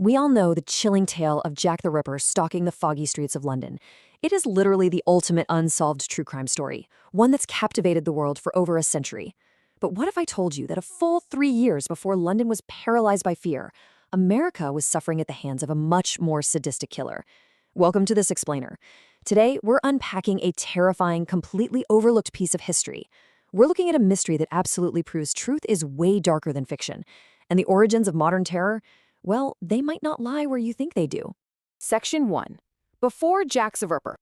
We all know the chilling tale of Jack the Ripper stalking the foggy streets of London. It is literally the ultimate unsolved true crime story, one that's captivated the world for over a century. But what if I told you that a full 3 years before London was paralyzed by fear, America was suffering at the hands of a much more sadistic killer? Welcome to This Explainer. Today, we're unpacking a terrifying, completely overlooked piece of history. We're looking at a mystery that absolutely proves truth is way darker than fiction. And the origins of modern terror, well, they might not lie where you think they do. Section 1. Before Jack the Ripper.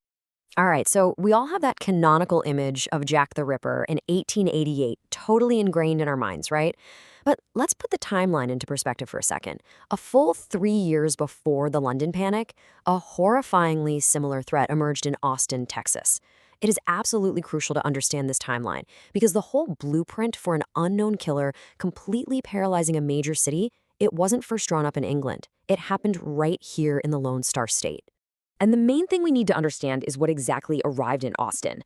All right, so we all have that canonical image of Jack the Ripper in 1888 totally ingrained in our minds, right? But let's put the timeline into perspective for a second. A full 3 years before the London Panic, a horrifyingly similar threat emerged in Austin, Texas. It is absolutely crucial to understand this timeline because the whole blueprint for an unknown killer completely paralyzing a major city, it wasn't first drawn up in England. It happened right here in the Lone Star State. And the main thing we need to understand is what exactly arrived in Austin.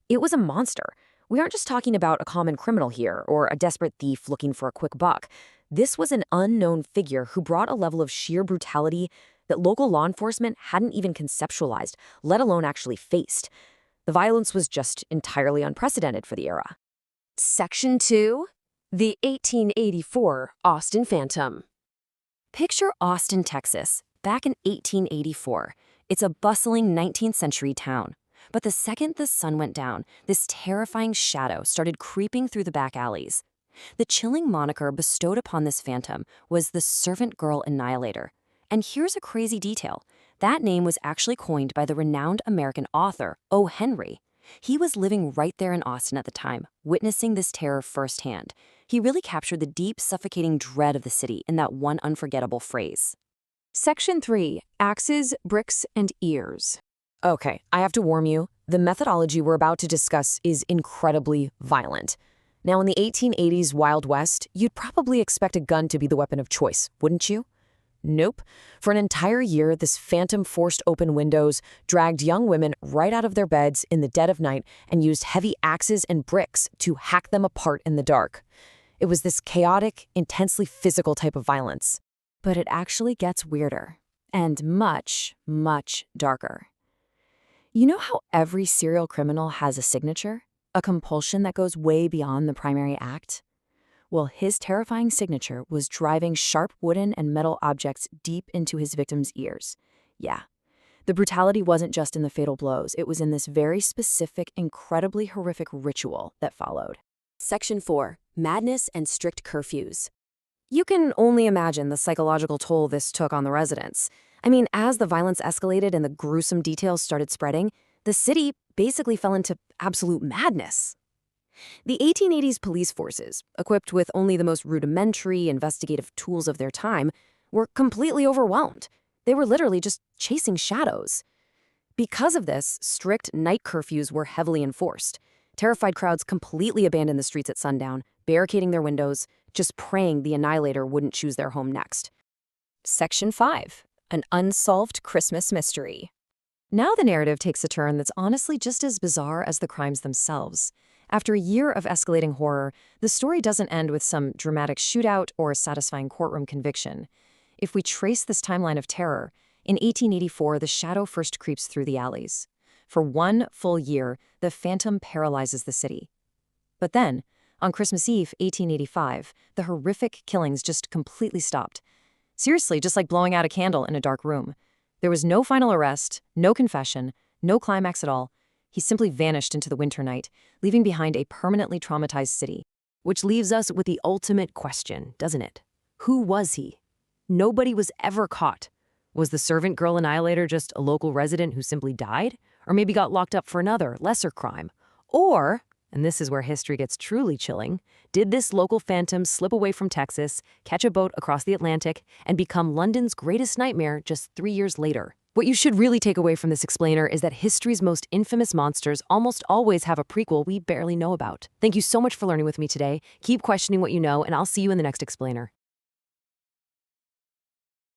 It was a monster. We aren't just talking about a common criminal here or a desperate thief looking for a quick buck. This was an unknown figure who brought a level of sheer brutality that local law enforcement hadn't even conceptualized, let alone actually faced. The violence was just entirely unprecedented for the era. Section 2. The 1884 Austin Phantom. Picture Austin, Texas, back in 1884. It's a bustling 19th century town. But the second the sun went down, this terrifying shadow started creeping through the back alleys. The chilling moniker bestowed upon this phantom was the Servant Girl Annihilator. And here's a crazy detail. That name was actually coined by the renowned American author O. Henry. He was living right there in Austin at the time, witnessing this terror firsthand. He really captured the deep, suffocating dread of the city in that one unforgettable phrase. Section 3. Axes, bricks, and ears. Okay, I have to warn you, the methodology we're about to discuss is incredibly violent. Now, in the 1880s Wild West, you'd probably expect a gun to be the weapon of choice, wouldn't you? Nope. For an entire year, this phantom forced open windows, dragged young women right out of their beds in the dead of night, and used heavy axes and bricks to hack them apart in the dark. It was this chaotic, intensely physical type of violence. But it actually gets weirder. And much, much darker. You know how every serial criminal has a signature? A compulsion that goes way beyond the primary act? Well, his terrifying signature was driving sharp wooden and metal objects deep into his victims' ears. Yeah. The brutality wasn't just in the fatal blows, it was in this very specific, incredibly horrific ritual that followed. Section 4. Madness and strict curfews. You can only imagine the psychological toll this took on the residents. I mean, as the violence escalated and the gruesome details started spreading, the city basically fell into absolute madness. The 1880s police forces, equipped with only the most rudimentary investigative tools of their time, were completely overwhelmed. They were literally just chasing shadows. Because of this, strict night curfews were heavily enforced. Terrified crowds completely abandoned the streets at sundown, barricading their windows, just praying the Annihilator wouldn't choose their home next. Section 5. An unsolved Christmas mystery. Now the narrative takes a turn that's honestly just as bizarre as the crimes themselves. After a year of escalating horror, the story doesn't end with some dramatic shootout or a satisfying courtroom conviction. If we trace this timeline of terror, in 1884 the shadow first creeps through the alleys. For 1 full year, the phantom paralyzes the city. But then, on Christmas Eve, 1885, the horrific killings just completely stopped. Seriously, just like blowing out a candle in a dark room. There was no final arrest, no confession, no climax at all. He simply vanished into the winter night, leaving behind a permanently traumatized city. Which leaves us with the ultimate question, doesn't it? Who was he? Nobody was ever caught. Was the Servant Girl Annihilator just a local resident who simply died? Or maybe got locked up for another, lesser crime? Or, and this is where history gets truly chilling, did this local phantom slip away from Texas, catch a boat across the Atlantic, and become London's greatest nightmare just 3 years later? What you should really take away from this explainer is that history's most infamous monsters almost always have a prequel we barely know about. Thank you so much for learning with me today. Keep questioning what you know, and I'll see you in the next explainer.